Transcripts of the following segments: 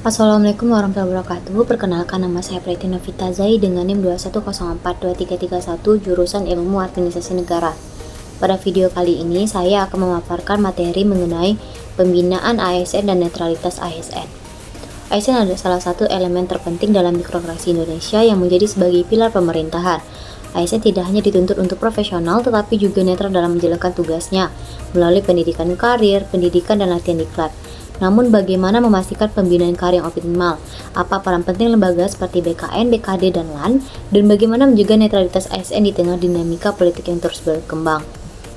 Assalamualaikum warahmatullahi wabarakatuh. Perkenalkan, nama saya Preti Novita Zai dengan NIM 210423331 jurusan Ilmu Administrasi Negara. Pada video kali ini saya akan memaparkan materi mengenai pembinaan ASN dan netralitas ASN. ASN adalah salah satu elemen terpenting dalam birokrasi Indonesia yang menjadi sebagai pilar pemerintahan. ASN tidak hanya dituntut untuk profesional tetapi juga netral dalam menjalankan tugasnya melalui pendidikan karir, pendidikan dan latihan diklat. Namun bagaimana memastikan pembinaan karir yang optimal? Apa peran penting lembaga seperti BKN, BKD, dan LAN? Dan bagaimana menjaga netralitas ASN di tengah dinamika politik yang terus berkembang?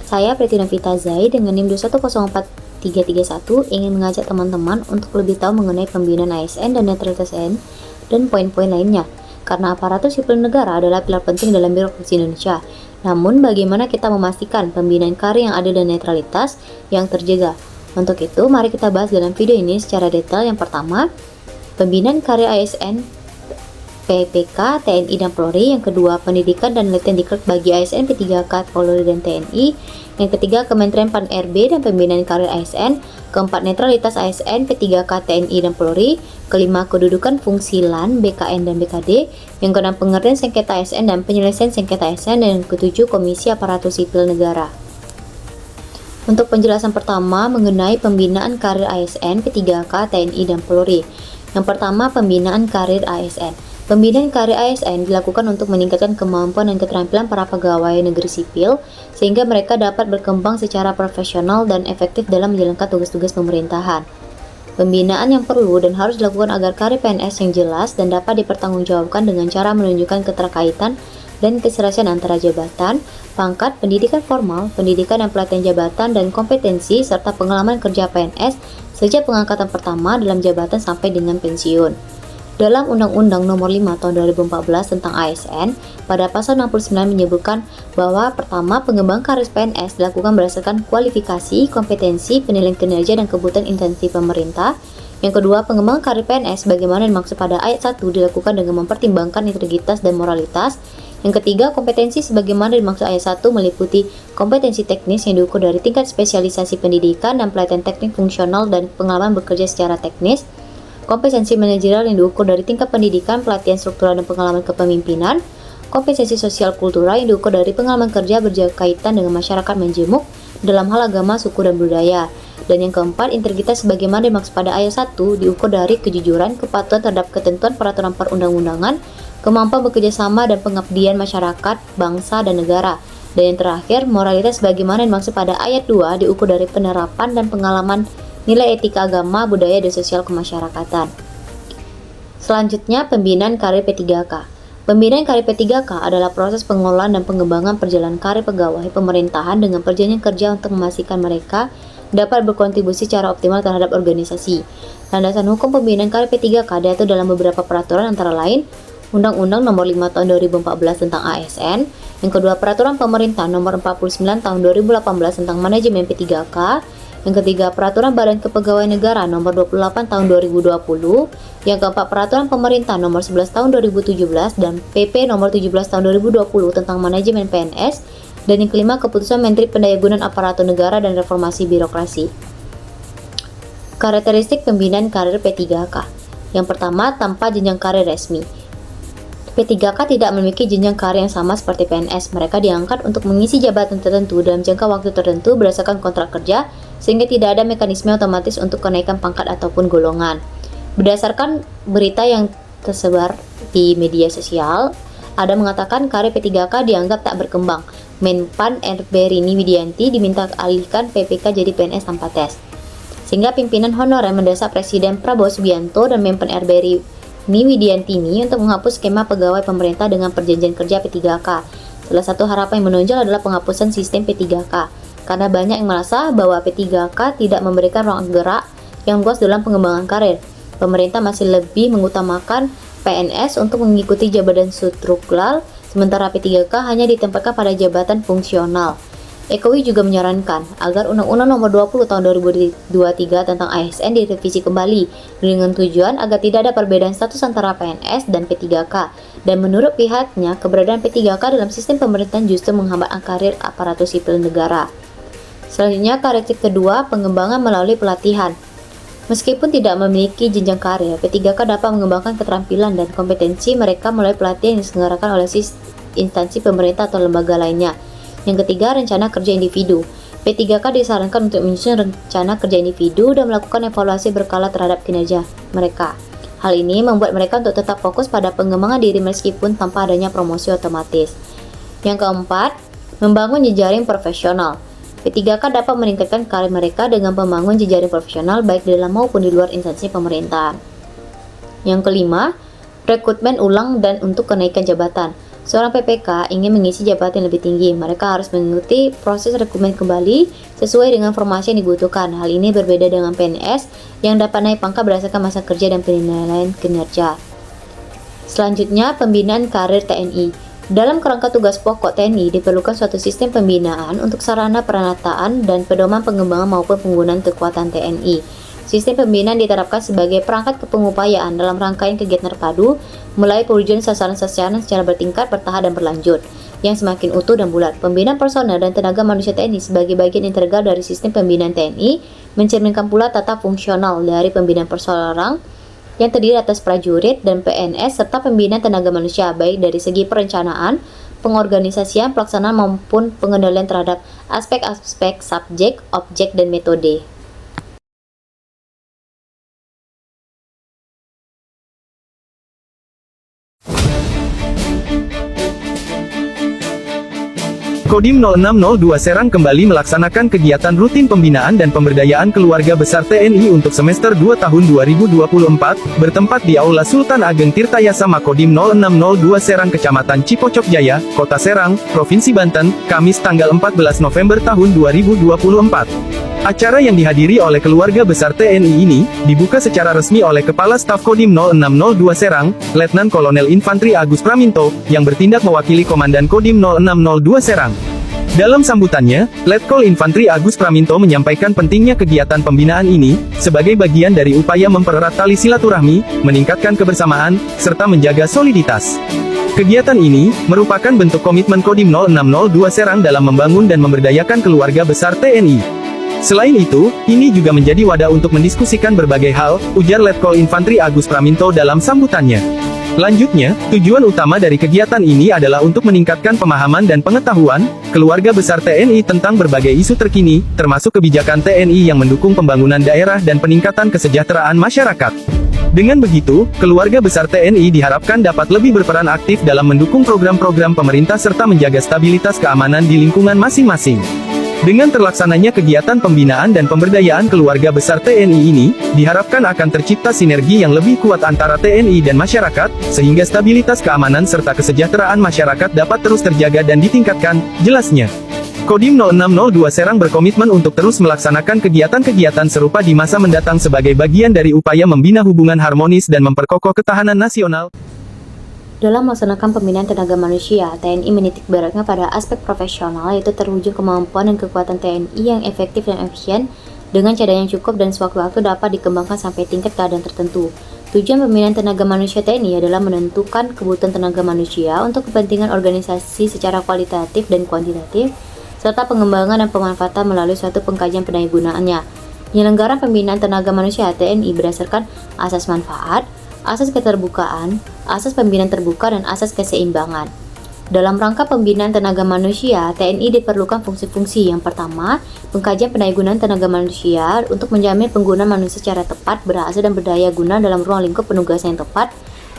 Saya Preti Novita Zai dengan NIM 2104331 ingin mengajak teman-teman untuk lebih tahu mengenai pembinaan ASN dan netralitas ASN dan poin-poin lainnya. Karena aparatur sipil negara adalah pilar penting dalam birokrasi Indonesia. Namun bagaimana kita memastikan pembinaan karir yang adil dan netralitas yang terjaga? Untuk itu, mari kita bahas dalam video ini secara detail. Yang pertama, pembinaan karir ASN, PPK, TNI, dan Polri. Yang kedua, pendidikan dan latihan diklat bagi ASN, P3K, Polri, dan TNI. Yang ketiga, Kementerian Pan-RB dan pembinaan karir ASN. Keempat, netralitas ASN, P3K, TNI, dan Polri. Kelima, kedudukan fungsi LAN, BKN, dan BKD. Yang keenam, pengertian sengketa ASN dan penyelesaian sengketa ASN. Dan yang ketujuh, Komisi Aparatur Sipil Negara. Untuk penjelasan pertama mengenai pembinaan karir ASN, P3K, TNI, dan Polri. Yang pertama, pembinaan karir ASN. Pembinaan karir ASN dilakukan untuk meningkatkan kemampuan dan keterampilan para pegawai negeri sipil sehingga mereka dapat berkembang secara profesional dan efektif dalam menjalankan tugas-tugas pemerintahan. Pembinaan yang perlu dan harus dilakukan agar karir PNS yang jelas dan dapat dipertanggungjawabkan dengan cara menunjukkan keterkaitan dan keserasian antara jabatan, pangkat, pendidikan formal, pendidikan dan pelatihan jabatan, dan kompetensi, serta pengalaman kerja PNS sejak pengangkatan pertama dalam jabatan sampai dengan pensiun. Dalam Undang-Undang Nomor 5 Tahun 2014 tentang ASN, pada pasal 69 menyebutkan bahwa pertama, pengembangan karir PNS dilakukan berdasarkan kualifikasi, kompetensi, penilaian kinerja, dan kebutuhan instansi pemerintah. Yang kedua, pengembangan karir PNS bagaimana dimaksud pada ayat 1 dilakukan dengan mempertimbangkan integritas dan moralitas. Yang ketiga, kompetensi sebagaimana dimaksud ayat 1 meliputi kompetensi teknis yang diukur dari tingkat spesialisasi pendidikan dan pelatihan teknik fungsional dan pengalaman bekerja secara teknis. Kompetensi manajerial yang diukur dari tingkat pendidikan, pelatihan struktural dan pengalaman kepemimpinan. Kompetensi sosial kultural yang diukur dari pengalaman kerja berkaitan dengan masyarakat menjemuk dalam hal agama, suku, dan budaya. Dan yang keempat, integritas sebagaimana dimaksud pada ayat 1 diukur dari kejujuran, kepatuhan terhadap ketentuan peraturan perundang-undangan, kemampuan bekerja sama dan pengabdian masyarakat, bangsa, dan negara. Dan yang terakhir, moralitas sebagaimana dimaksud pada ayat 2 diukur dari penerapan dan pengalaman nilai etika agama, budaya, dan sosial kemasyarakatan. Selanjutnya, pembinaan karir P3K. Pembinaan karir P3K adalah proses pengelolaan dan pengembangan perjalanan karir pegawai pemerintahan dengan perjanjian kerja untuk memastikan mereka dapat berkontribusi secara optimal terhadap organisasi. Landasan hukum pembinaan karir P3K diatur dalam beberapa peraturan antara lain Undang-Undang Nomor 5 Tahun 2014 tentang ASN, yang kedua Peraturan Pemerintah Nomor 49 Tahun 2018 tentang Manajemen P3K, yang ketiga Peraturan Badan Kepegawaian Negara Nomor 28 Tahun 2020, yang keempat Peraturan Pemerintah Nomor 11 Tahun 2017 dan PP Nomor 17 Tahun 2020 tentang Manajemen PNS, dan yang kelima Keputusan Menteri Pendayagunaan Aparatur Negara dan Reformasi Birokrasi. Karakteristik pembinaan karir P3K. Yang pertama, tanpa jenjang karir resmi. P3K tidak memiliki jenjang karir yang sama seperti PNS. Mereka diangkat untuk mengisi jabatan tertentu dalam jangka waktu tertentu berdasarkan kontrak kerja, sehingga tidak ada mekanisme otomatis untuk kenaikan pangkat ataupun golongan. Berdasarkan berita yang tersebar di media sosial, ada mengatakan karir P3K dianggap tak berkembang. Menpan RB Rini Widianti diminta alihkan PPK jadi PNS tanpa tes. Sehingga pimpinan honorer mendesak Presiden Prabowo Subianto dan Menpan RB Rini Widianti ini untuk menghapus skema pegawai pemerintah dengan perjanjian kerja P3K. Salah satu harapan yang menonjol adalah penghapusan sistem P3K, karena banyak yang merasa bahwa P3K tidak memberikan ruang gerak yang luas dalam pengembangan karir. Pemerintah masih lebih mengutamakan PNS untuk mengikuti jabatan struktural, sementara P3K hanya ditempatkan pada jabatan fungsional. EKOI juga menyarankan agar Undang-Undang Nomor 20 Tahun 2023 tentang ASN direvisi kembali dengan tujuan agar tidak ada perbedaan status antara PNS dan P3K. Dan menurut pihaknya, keberadaan P3K dalam sistem pemerintahan justru menghambat karir aparatur sipil negara. Selanjutnya, karakteristik kedua, pengembangan melalui pelatihan. Meskipun tidak memiliki jenjang karir, P3K dapat mengembangkan keterampilan dan kompetensi mereka melalui pelatihan yang diselenggarakan oleh instansi pemerintah atau lembaga lainnya. Yang ketiga, rencana kerja individu. P3K disarankan untuk menyusun rencana kerja individu dan melakukan evaluasi berkala terhadap kinerja mereka. Hal ini membuat mereka untuk tetap fokus pada pengembangan diri meskipun tanpa adanya promosi otomatis. Yang keempat, membangun jejaring profesional. P3K dapat meningkatkan karir mereka dengan membangun jejaring profesional baik di dalam maupun di luar instansi pemerintahan. Yang kelima, rekrutmen ulang dan untuk kenaikan jabatan. Seorang PPK ingin mengisi jabatan yang lebih tinggi, mereka harus mengikuti proses rekrutmen kembali sesuai dengan formasi yang dibutuhkan. Hal ini berbeda dengan PNS yang dapat naik pangkat berdasarkan masa kerja dan penilaian kinerja. Selanjutnya, pembinaan karir TNI. Dalam kerangka tugas pokok TNI diperlukan suatu sistem pembinaan untuk sarana penataan dan pedoman pengembangan maupun penggunaan kekuatan TNI. Sistem pembinaan diterapkan sebagai perangkat kepengupayaan dalam rangkaian kegiatan terpadu, mulai perwujudan sasaran-sasaran secara bertingkat, bertahap, dan berlanjut, yang semakin utuh dan bulat. Pembinaan personel dan tenaga manusia TNI sebagai bagian integral dari sistem pembinaan TNI mencerminkan pula tata fungsional dari pembinaan perseorangan yang terdiri atas prajurit dan PNS serta pembinaan tenaga manusia baik dari segi perencanaan, pengorganisasian, pelaksanaan maupun pengendalian terhadap aspek-aspek subjek, objek, dan metode. Kodim 0602 Serang kembali melaksanakan kegiatan rutin pembinaan dan pemberdayaan keluarga besar TNI untuk semester 2 tahun 2024, bertempat di Aula Sultan Ageng Tirtayasa Makodim 0602 Serang Kecamatan Cipocok Jaya, Kota Serang, Provinsi Banten, Kamis tanggal 14 November tahun 2024. Acara yang dihadiri oleh keluarga besar TNI ini, dibuka secara resmi oleh Kepala Staf Kodim 0602 Serang, Letnan Kolonel Infantri Agus Praminto, yang bertindak mewakili Komandan Kodim 0602 Serang. Dalam sambutannya, Letkol Infantri Agus Praminto menyampaikan pentingnya kegiatan pembinaan ini, sebagai bagian dari upaya mempererat tali silaturahmi, meningkatkan kebersamaan, serta menjaga soliditas. Kegiatan ini, merupakan bentuk komitmen Kodim 0602 Serang dalam membangun dan memberdayakan keluarga besar TNI. Selain itu, ini juga menjadi wadah untuk mendiskusikan berbagai hal, ujar Letkol Infantri Agus Praminto dalam sambutannya. Lanjutnya, tujuan utama dari kegiatan ini adalah untuk meningkatkan pemahaman dan pengetahuan keluarga besar TNI tentang berbagai isu terkini, termasuk kebijakan TNI yang mendukung pembangunan daerah dan peningkatan kesejahteraan masyarakat. Dengan begitu, keluarga besar TNI diharapkan dapat lebih berperan aktif dalam mendukung program-program pemerintah serta menjaga stabilitas keamanan di lingkungan masing-masing. Dengan terlaksananya kegiatan pembinaan dan pemberdayaan keluarga besar TNI ini, diharapkan akan tercipta sinergi yang lebih kuat antara TNI dan masyarakat, sehingga stabilitas keamanan serta kesejahteraan masyarakat dapat terus terjaga dan ditingkatkan, jelasnya. Kodim 0602 Serang berkomitmen untuk terus melaksanakan kegiatan-kegiatan serupa di masa mendatang sebagai bagian dari upaya membina hubungan harmonis dan memperkokoh ketahanan nasional. Dalam melaksanakan pembinaan tenaga manusia, TNI menitik beratnya pada aspek profesional, yaitu terwujud kemampuan dan kekuatan TNI yang efektif dan efisien, dengan cadangan yang cukup dan sewaktu-waktu dapat dikembangkan sampai tingkat keadaan tertentu. Tujuan pembinaan tenaga manusia TNI adalah menentukan kebutuhan tenaga manusia untuk kepentingan organisasi secara kualitatif dan kuantitatif, serta pengembangan dan pemanfaatan melalui suatu pengkajian pendayagunaannya. Penyelenggaraan pembinaan tenaga manusia TNI berdasarkan asas manfaat, asas keterbukaan, asas pembinaan terbuka, dan asas keseimbangan. Dalam rangka pembinaan tenaga manusia, TNI diperlukan fungsi-fungsi. Yang pertama, pengkajian pendayagunaan tenaga manusia untuk menjamin penggunaan manusia secara tepat, berhasil, dan berdaya guna dalam ruang lingkup penugasan yang tepat.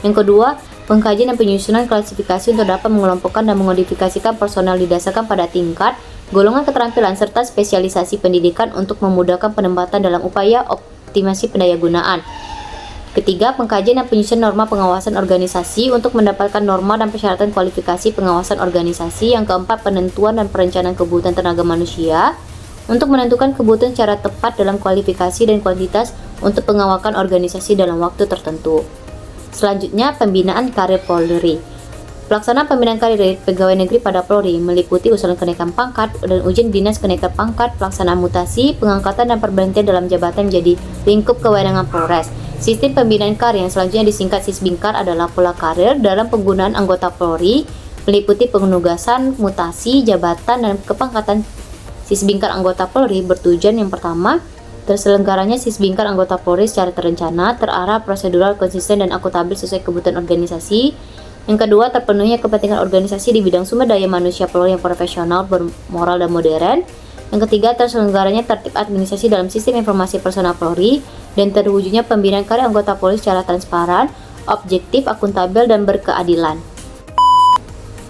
Yang kedua, pengkajian dan penyusunan klasifikasi untuk dapat mengelompokkan dan memodifikasikan personel didasarkan pada tingkat, golongan keterampilan, serta spesialisasi pendidikan untuk memudahkan penempatan dalam upaya optimasi pendayagunaan. Ketiga, pengkajian dan penyusunan norma pengawasan organisasi untuk mendapatkan norma dan persyaratan kualifikasi pengawasan organisasi. Yang keempat, penentuan dan perencanaan kebutuhan tenaga manusia untuk menentukan kebutuhan secara tepat dalam kualifikasi dan kuantitas untuk pengawakan organisasi dalam waktu tertentu. Selanjutnya, pembinaan karir Polri. Pelaksanaan pembinaan karir pegawai negeri pada Polri meliputi usulan kenaikan pangkat dan ujian dinas kenaikan pangkat, pelaksanaan mutasi, pengangkatan, dan perberhentian dalam jabatan menjadi lingkup kewenangan Polres. Sistem pembinaan karir yang selanjutnya disingkat Sisbingkar adalah pola karir dalam penggunaan anggota Polri, meliputi penugasan, mutasi, jabatan, dan kepangkatan. Sisbingkar anggota Polri bertujuan yang pertama, terselenggaranya Sisbingkar anggota Polri secara terencana, terarah, prosedural, konsisten, dan akuntabel sesuai kebutuhan organisasi. Yang kedua, terpenuhnya kepentingan organisasi di bidang sumber daya manusia Polri yang profesional, bermoral, dan modern. Yang ketiga, terselenggaranya tertib administrasi dalam sistem informasi personal Polri, dan terwujudnya pembinaan karya anggota Polri secara transparan, objektif, akuntabel, dan berkeadilan.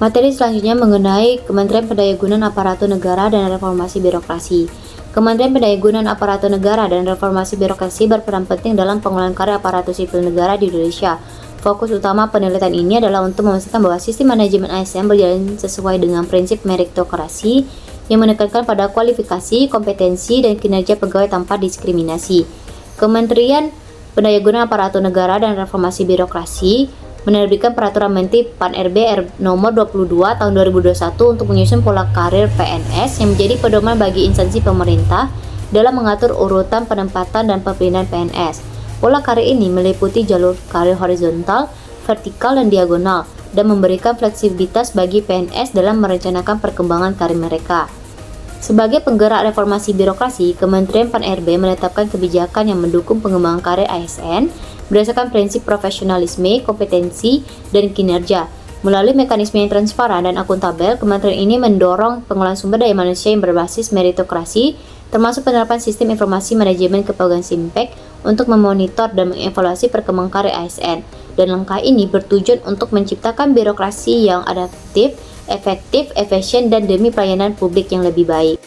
Materi selanjutnya mengenai Kementerian Pendayagunaan Aparatur Negara dan Reformasi Birokrasi. Kementerian Pendayagunaan Aparatur Negara dan Reformasi Birokrasi berperan penting dalam pengelolaan karya aparatur sipil negara di Indonesia. Fokus utama penelitian ini adalah untuk memastikan bahwa sistem manajemen ASN berjalan sesuai dengan prinsip meritokrasi yang menekankan pada kualifikasi, kompetensi, dan kinerja pegawai tanpa diskriminasi. Kementerian Pendayagunaan Aparatur Negara dan Reformasi Birokrasi menerbitkan Peraturan Menteri Pan-RB Nomor 22 Tahun 2021 untuk menyusun pola karir PNS yang menjadi pedoman bagi instansi pemerintah dalam mengatur urutan penempatan dan pembinaan PNS. Pola karir ini meliputi jalur karir horizontal, vertikal, dan diagonal, dan memberikan fleksibilitas bagi PNS dalam merencanakan perkembangan karir mereka. Sebagai penggerak reformasi birokrasi, Kementerian Pan-RB menetapkan kebijakan yang mendukung pengembangan karir ASN berdasarkan prinsip profesionalisme, kompetensi, dan kinerja. Melalui mekanisme yang transparan dan akuntabel, Kementerian ini mendorong pengelolaan sumber daya manusia yang berbasis meritokrasi, termasuk penerapan sistem informasi manajemen kepegawaian SIMPEK untuk memonitor dan mengevaluasi perkembangan karir ASN. Dan langkah ini bertujuan untuk menciptakan birokrasi yang adaptif, efektif, efisien, dan demi pelayanan publik yang lebih baik.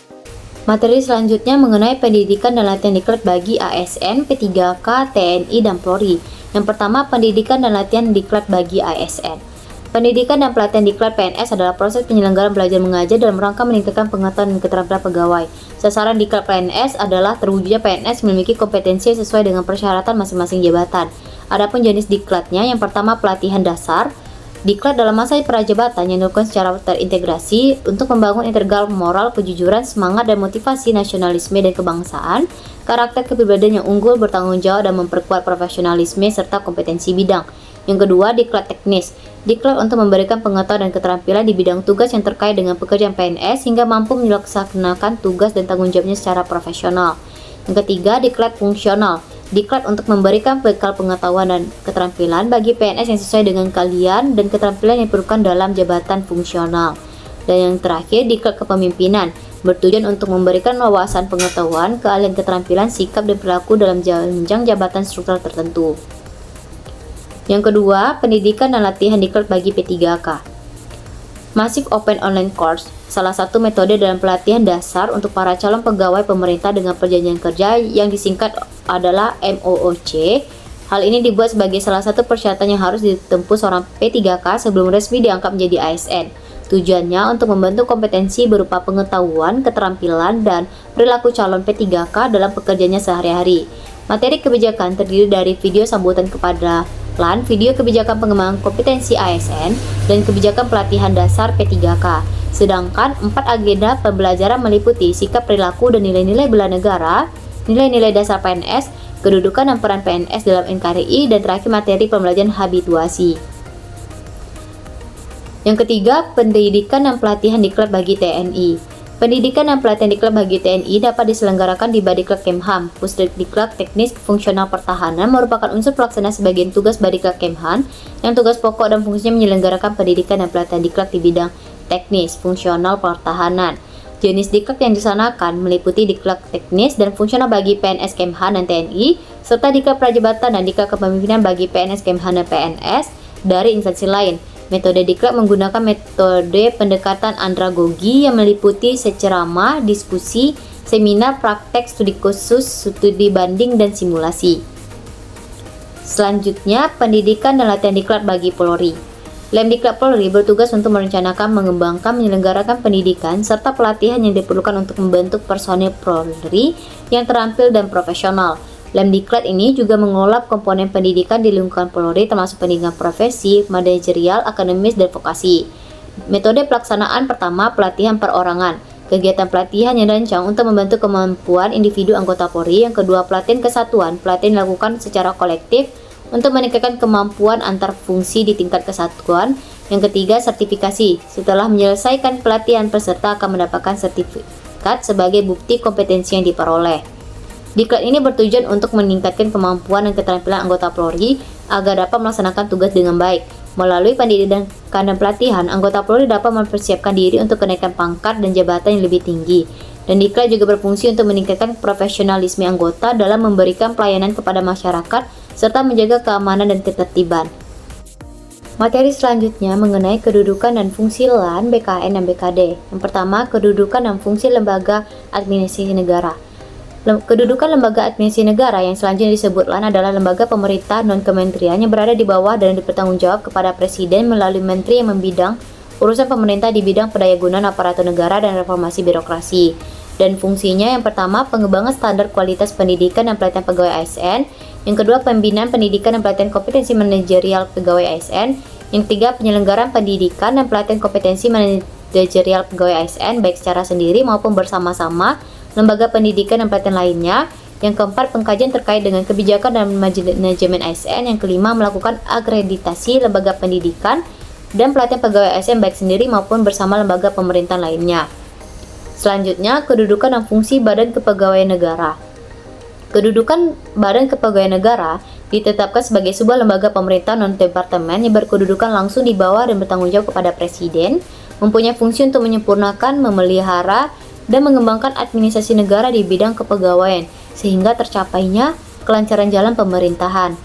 Materi selanjutnya mengenai pendidikan dan latihan diklat bagi ASN, P3K, TNI, dan Polri. Yang pertama, pendidikan dan latihan diklat bagi ASN. Pendidikan dan pelatihan diklat PNS adalah proses penyelenggaraan belajar mengajar dalam rangka meningkatkan pengetahuan dan keterampilan pegawai. Sasaran diklat PNS adalah terwujudnya PNS memiliki kompetensi sesuai dengan persyaratan masing-masing jabatan. Adapun jenis diklatnya, yang pertama pelatihan dasar. Diklat dalam masa prajabatan yang dilakukan secara terintegrasi untuk membangun integral moral, kejujuran, semangat, dan motivasi nasionalisme dan kebangsaan, karakter kepribadian yang unggul, bertanggung jawab, dan memperkuat profesionalisme serta kompetensi bidang. Yang kedua, diklat teknis. Diklat untuk memberikan pengetahuan dan keterampilan di bidang tugas yang terkait dengan pekerjaan PNS hingga mampu melaksanakan tugas dan tanggung jawabnya secara profesional. Yang ketiga, diklat fungsional. Diklat untuk memberikan bekal pengetahuan dan keterampilan bagi PNS yang sesuai dengan keahlian dan keterampilan yang diperlukan dalam jabatan fungsional. Dan yang terakhir, diklat kepemimpinan, bertujuan untuk memberikan wawasan pengetahuan, keahlian, keterampilan, sikap, dan perilaku dalam jenjang jabatan struktural tertentu. Yang kedua, pendidikan dan latihan diklat bagi P3K. Massive Open Online Course, salah satu metode dalam pelatihan dasar untuk para calon pegawai pemerintah dengan perjanjian kerja yang disingkat adalah MOOC. Hal ini dibuat sebagai salah satu persyaratan yang harus ditempuh seorang P3K sebelum resmi diangkat menjadi ASN. Tujuannya untuk membentuk kompetensi berupa pengetahuan, keterampilan, dan perilaku calon P3K dalam pekerjaannya sehari-hari. Materi kebijakan terdiri dari video sambutan kepada LAN, video kebijakan pengembangan kompetensi ASN, dan kebijakan pelatihan dasar P3K. Sedangkan 4 agenda pembelajaran meliputi sikap perilaku dan nilai-nilai bela negara, nilai-nilai dasar PNS, kedudukan dan peran PNS dalam NKRI, dan terakhir materi pembelajaran habituasi. Yang ketiga, pendidikan dan pelatihan diklat bagi TNI. Pendidikan dan pelatihan diklat bagi TNI dapat diselenggarakan di Badiklat Kemhan. Pusdiklat Teknis Fungsional Pertahanan merupakan unsur pelaksana sebagian tugas Badiklat Kemhan yang tugas pokok dan fungsinya menyelenggarakan pendidikan dan pelatihan diklat di bidang teknis fungsional pertahanan. Jenis diklat yang dilaksanakan meliputi diklat teknis dan fungsional bagi PNS Kemhan dan TNI, serta diklat prajabatan dan diklat kepemimpinan bagi PNS Kemhan dan PNS dari instansi lain. Metode diklat menggunakan metode pendekatan andragogi yang meliputi ceramah, diskusi, seminar, praktek, studi khusus, studi banding, dan simulasi. Selanjutnya, pendidikan dan latihan diklat bagi Polri. Lemdiklat Polri bertugas untuk merencanakan, mengembangkan, menyelenggarakan pendidikan, serta pelatihan yang diperlukan untuk membentuk personil Polri yang terampil dan profesional. Lemdiklat ini juga mengolah komponen pendidikan di lingkungan Polri termasuk pendidikan profesi, manajerial, akademis, dan vokasi. Metode pelaksanaan pertama, pelatihan perorangan. Kegiatan pelatihan yang dirancang untuk membentuk kemampuan individu anggota Polri. Yang kedua, pelatihan kesatuan. Pelatihan dilakukan secara kolektif untuk meningkatkan kemampuan antar fungsi di tingkat kesatuan. Yang ketiga, sertifikasi. Setelah menyelesaikan pelatihan, peserta akan mendapatkan sertifikat sebagai bukti kompetensi yang diperoleh. Diklat ini bertujuan untuk meningkatkan kemampuan dan keterampilan anggota Polri agar dapat melaksanakan tugas dengan baik. Melalui pendidikan dan pelatihan, anggota Polri dapat mempersiapkan diri untuk kenaikan pangkat dan jabatan yang lebih tinggi. Dan diklat juga berfungsi untuk meningkatkan profesionalisme anggota dalam memberikan pelayanan kepada masyarakat serta menjaga keamanan dan ketertiban. Materi selanjutnya mengenai kedudukan dan fungsi LAN, BKN, dan BKD. Yang pertama, kedudukan dan fungsi lembaga administrasi negara. Kedudukan lembaga administrasi negara yang selanjutnya disebut LAN adalah lembaga pemerintah non-kementerian yang berada di bawah dan bertanggung jawab kepada Presiden melalui menteri yang membidang urusan pemerintah di bidang pendayagunaan aparatur negara dan reformasi birokrasi. Dan fungsinya yang pertama, pengembangan standar kualitas pendidikan dan pelatihan pegawai ASN. Yang kedua, pembinaan pendidikan dan pelatihan kompetensi manajerial pegawai ASN. Yang ketiga, penyelenggaraan pendidikan dan pelatihan kompetensi manajerial pegawai ASN baik secara sendiri maupun bersama-sama lembaga pendidikan dan pelatihan lainnya. Yang keempat, pengkajian terkait dengan kebijakan dan manajemen ASN. Yang kelima, melakukan akreditasi lembaga pendidikan dan pelatihan pegawai ASN baik sendiri maupun bersama lembaga pemerintahan lainnya. Selanjutnya, kedudukan dan fungsi Badan Kepegawaian Negara. Kedudukan Badan Kepegawaian Negara ditetapkan sebagai sebuah lembaga pemerintah non-departemen yang berkedudukan langsung di bawah dan bertanggung jawab kepada Presiden, mempunyai fungsi untuk menyempurnakan, memelihara, dan mengembangkan administrasi negara di bidang kepegawaian, sehingga tercapainya kelancaran jalan pemerintahan.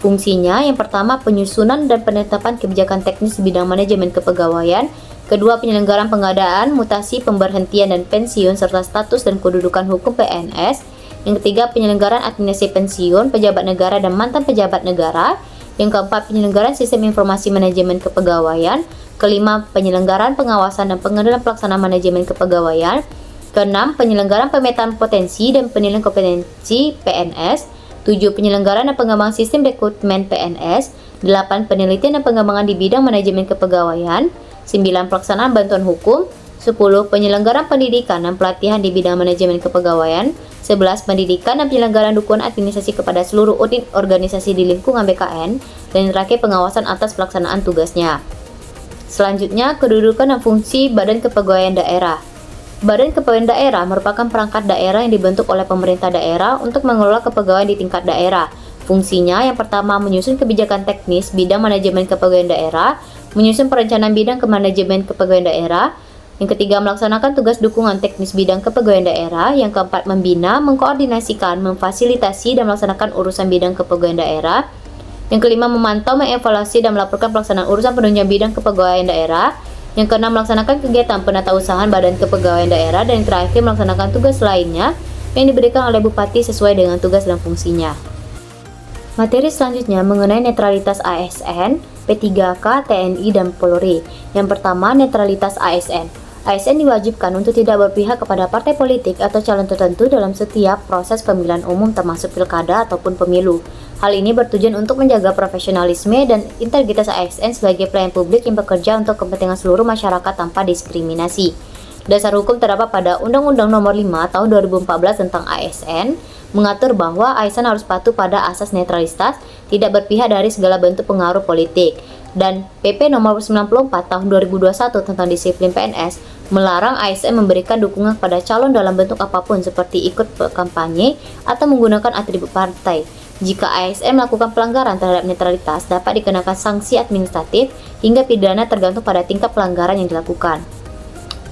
Fungsinya yang pertama, penyusunan dan penetapan kebijakan teknis di bidang manajemen kepegawaian. Kedua, penyelenggaraan pengadaan, mutasi, pemberhentian dan pensiun, serta status dan kedudukan hukum PNS. Yang ketiga, penyelenggaraan administrasi pensiun, pejabat negara dan mantan pejabat negara. Yang keempat, penyelenggaraan sistem informasi manajemen kepegawaian. Kelima, penyelenggaraan pengawasan dan pengendalian pelaksanaan manajemen kepegawaian. Keenam, penyelenggaraan pemetaan potensi dan penilaian kompetensi PNS. 7. Penyelenggaraan dan pengembangan sistem rekrutmen PNS. 8. Penelitian dan pengembangan di bidang manajemen kepegawaian. 9. Pelaksanaan bantuan hukum. 10. Penyelenggaraan pendidikan dan pelatihan di bidang manajemen kepegawaian. 11. Pendidikan dan penyelenggaraan dukungan administrasi kepada seluruh unit organisasi di lingkungan BKN. Dan terakhir, pengawasan atas pelaksanaan tugasnya. Selanjutnya, kedudukan dan fungsi Badan Kepegawaian Daerah. Badan Kepegawaian Daerah merupakan perangkat daerah yang dibentuk oleh pemerintah daerah untuk mengelola kepegawaian di tingkat daerah. Fungsinya yang pertama, menyusun kebijakan teknis bidang manajemen kepegawaian daerah, menyusun perencanaan bidang manajemen kepegawaian daerah. Yang ketiga, melaksanakan tugas dukungan teknis bidang kepegawaian daerah. Yang keempat, membina, mengkoordinasikan, memfasilitasi dan melaksanakan urusan bidang kepegawaian daerah. Yang kelima, memantau, mengevaluasi dan melaporkan pelaksanaan urusan penunjang bidang kepegawaian daerah. Yang keenam, melaksanakan kegiatan penatausahaan Badan Kepegawaian Daerah. Dan yang terakhir, melaksanakan tugas lainnya yang diberikan oleh Bupati sesuai dengan tugas dan fungsinya. Materi selanjutnya mengenai netralitas ASN, P3K, TNI, dan Polri. Yang pertama, netralitas ASN. ASN diwajibkan untuk tidak berpihak kepada partai politik atau calon tertentu dalam setiap proses pemilihan umum termasuk pilkada ataupun pemilu. Hal ini bertujuan untuk menjaga profesionalisme dan integritas ASN sebagai pelayan publik yang bekerja untuk kepentingan seluruh masyarakat tanpa diskriminasi. Dasar hukum terdapat pada Undang-Undang Nomor 5 Tahun 2014 tentang ASN, mengatur bahwa ASN harus patuh pada asas netralitas, tidak berpihak dari segala bentuk pengaruh politik. Dan PP Nomor 94 Tahun 2021 tentang disiplin PNS melarang ASN memberikan dukungan kepada calon dalam bentuk apapun seperti ikut kampanye atau menggunakan atribut partai. Jika ASN melakukan pelanggaran terhadap netralitas, dapat dikenakan sanksi administratif hingga pidana tergantung pada tingkat pelanggaran yang dilakukan.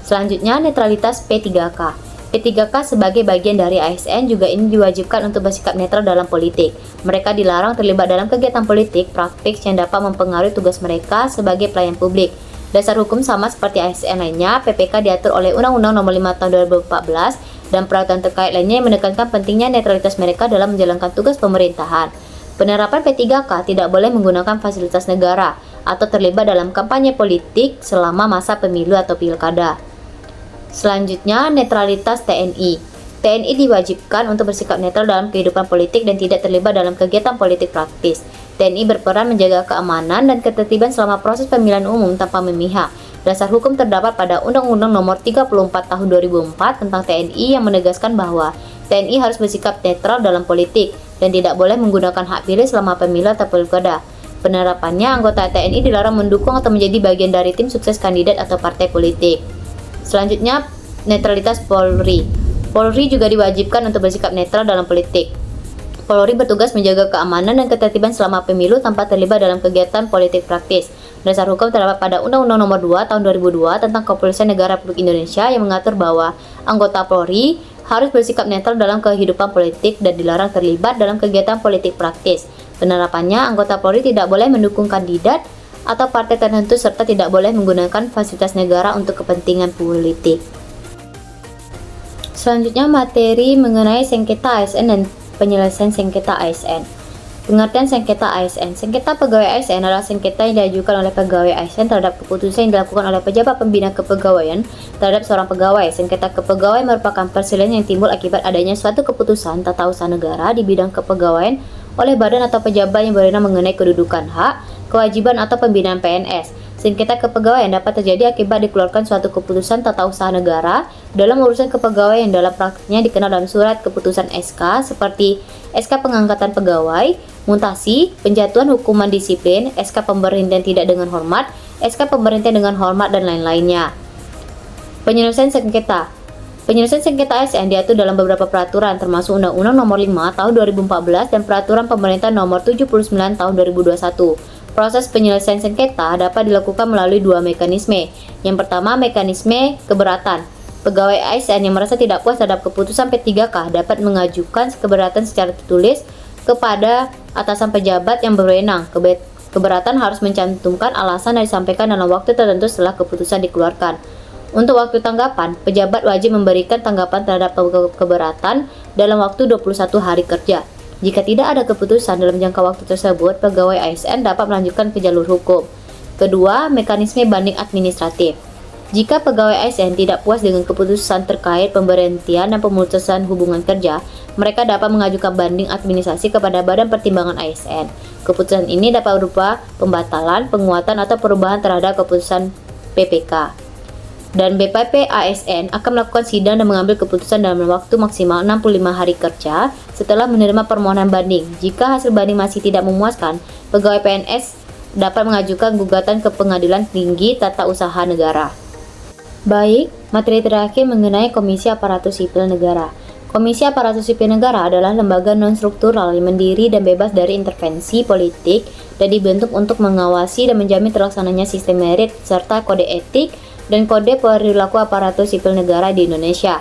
Selanjutnya, netralitas P3K. P3K sebagai bagian dari ASN juga ini diwajibkan untuk bersikap netral dalam politik. Mereka dilarang terlibat dalam kegiatan politik, praktik yang dapat mempengaruhi tugas mereka sebagai pelayan publik. Dasar hukum sama seperti ASN lainnya, PPK diatur oleh Undang-Undang Nomor 5 Tahun 2014 dan peraturan terkait lainnya yang menekankan pentingnya netralitas mereka dalam menjalankan tugas pemerintahan. Penerapan P3K tidak boleh menggunakan fasilitas negara atau terlibat dalam kampanye politik selama masa pemilu atau pilkada. Selanjutnya, netralitas TNI. TNI diwajibkan untuk bersikap netral dalam kehidupan politik dan tidak terlibat dalam kegiatan politik praktis. TNI berperan menjaga keamanan dan ketertiban selama proses pemilihan umum tanpa memihak. Dasar hukum terdapat pada Undang-Undang Nomor 34 Tahun 2004 tentang TNI yang menegaskan bahwa TNI harus bersikap netral dalam politik dan tidak boleh menggunakan hak pilih selama pemilu atau pilkada. Penerapannya, anggota TNI dilarang mendukung atau menjadi bagian dari tim sukses kandidat atau partai politik. Selanjutnya, netralitas Polri. Polri juga diwajibkan untuk bersikap netral dalam politik. Polri bertugas menjaga keamanan dan ketertiban selama pemilu tanpa terlibat dalam kegiatan politik praktis. Dasar hukum terdapat pada Undang-Undang Nomor 2 Tahun 2002 tentang Kepolisian Negara Republik Indonesia yang mengatur bahwa anggota Polri harus bersikap netral dalam kehidupan politik dan dilarang terlibat dalam kegiatan politik praktis. Penerapannya, anggota Polri tidak boleh mendukung kandidat atau partai tertentu serta tidak boleh menggunakan fasilitas negara untuk kepentingan politik. Selanjutnya, materi mengenai sengketa ASN dan penyelesaian sengketa ASN. Pengertian sengketa ASN. Sengketa pegawai ASN adalah sengketa yang diajukan oleh pegawai ASN terhadap keputusan yang dilakukan oleh pejabat pembina kepegawaian terhadap seorang pegawai. Sengketa kepegawaian merupakan perselisihan yang timbul akibat adanya suatu keputusan tata usaha negara di bidang kepegawaian oleh badan atau pejabat yang berwenang mengenai kedudukan, hak, kewajiban atau pembinaan PNS. Sengketa kepegawaian dapat terjadi akibat dikeluarkan suatu keputusan tata usaha negara dalam urusan kepegawaian yang dalam praktiknya dikenal dalam surat keputusan SK seperti SK pengangkatan pegawai, mutasi, penjatuhan hukuman disiplin, SK pemberhentian tidak dengan hormat, SK pemberhentian dengan hormat, dan lain-lainnya. Penyelesaian sengketa. Penyelesaian sengketa ASN diatur dalam beberapa peraturan termasuk Undang-Undang Nomor 5 Tahun 2014 dan Peraturan Pemerintah Nomor 79 Tahun 2021. Proses penyelesaian sengketa dapat dilakukan melalui dua mekanisme. Yang pertama, mekanisme keberatan. Pegawai ASN yang merasa tidak puas terhadap keputusan P3K dapat mengajukan keberatan secara tertulis kepada atasan pejabat yang berwenang. Keberatan harus mencantumkan alasan yang disampaikan dalam waktu tertentu setelah keputusan dikeluarkan. Untuk waktu tanggapan, pejabat wajib memberikan tanggapan terhadap keberatan dalam waktu 21 hari kerja. Jika tidak ada keputusan dalam jangka waktu tersebut, pegawai ASN dapat melanjutkan ke jalur hukum. Kedua, mekanisme banding administratif. Jika pegawai ASN tidak puas dengan keputusan terkait pemberhentian dan pemutusan hubungan kerja, mereka dapat mengajukan banding administrasi kepada Badan Pertimbangan ASN. Keputusan ini dapat berupa pembatalan, penguatan, atau perubahan terhadap keputusan PPK. Dan BPP ASN akan melakukan sidang dan mengambil keputusan dalam waktu maksimal 65 hari kerja setelah menerima permohonan banding. Jika hasil banding masih tidak memuaskan, pegawai PNS dapat mengajukan gugatan ke Pengadilan Tinggi Tata Usaha Negara. Baik, materi terakhir mengenai Komisi Aparatur Sipil Negara. Komisi Aparatur Sipil Negara adalah lembaga non-struktural yang mandiri dan bebas dari intervensi politik dan dibentuk untuk mengawasi dan menjamin terlaksananya sistem merit serta kode etik dan kode perilaku aparatur sipil negara di Indonesia.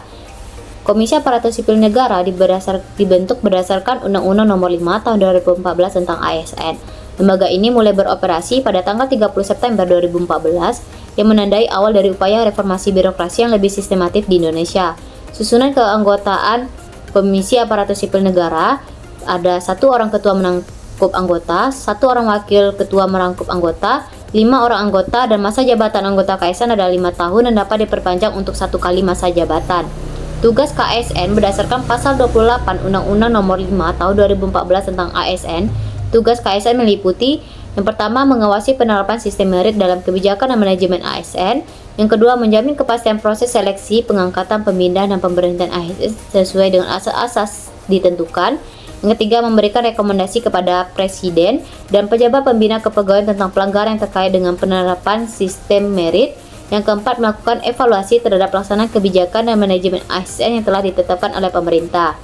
Komisi Aparatur Sipil Negara dibentuk berdasarkan Undang-Undang Nomor 5 Tahun 2014 tentang ASN. Lembaga ini mulai beroperasi pada tanggal 30 September 2014 yang menandai awal dari upaya reformasi birokrasi yang lebih sistematif di Indonesia. Susunan keanggotaan Komisi Aparatur Sipil Negara ada 1 orang ketua merangkup anggota, 1 orang wakil ketua merangkup anggota, 5 orang anggota, dan masa jabatan anggota KSN adalah 5 tahun dan dapat diperpanjang untuk 1 kali masa jabatan. Tugas KSN berdasarkan pasal 28 Undang-Undang Nomor 5 Tahun 2014 tentang ASN. Tugas KSN meliputi yang pertama, mengawasi penerapan sistem merit dalam kebijakan dan manajemen ASN. Yang kedua, menjamin kepastian proses seleksi, pengangkatan, pemindahan, dan pemberhentian ASN sesuai dengan asas-asas ditentukan. Yang ketiga, memberikan rekomendasi kepada Presiden dan pejabat pembina kepegawaian tentang pelanggaran yang terkait dengan penerapan sistem merit. Yang keempat, melakukan evaluasi terhadap pelaksanaan kebijakan dan manajemen ASN yang telah ditetapkan oleh pemerintah.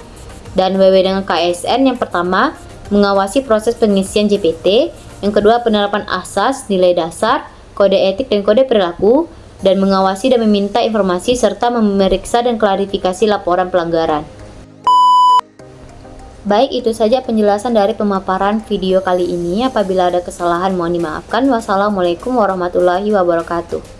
Dan wewenang KSN yang pertama, mengawasi proses pengisian JPT. Yang kedua, penerapan asas, nilai dasar, kode etik, dan kode perilaku. Dan mengawasi dan meminta informasi serta memeriksa dan klarifikasi laporan pelanggaran. Baik, itu saja penjelasan dari pemaparan video kali ini. Apabila ada kesalahan mohon dimaafkan. Wassalamualaikum warahmatullahi wabarakatuh.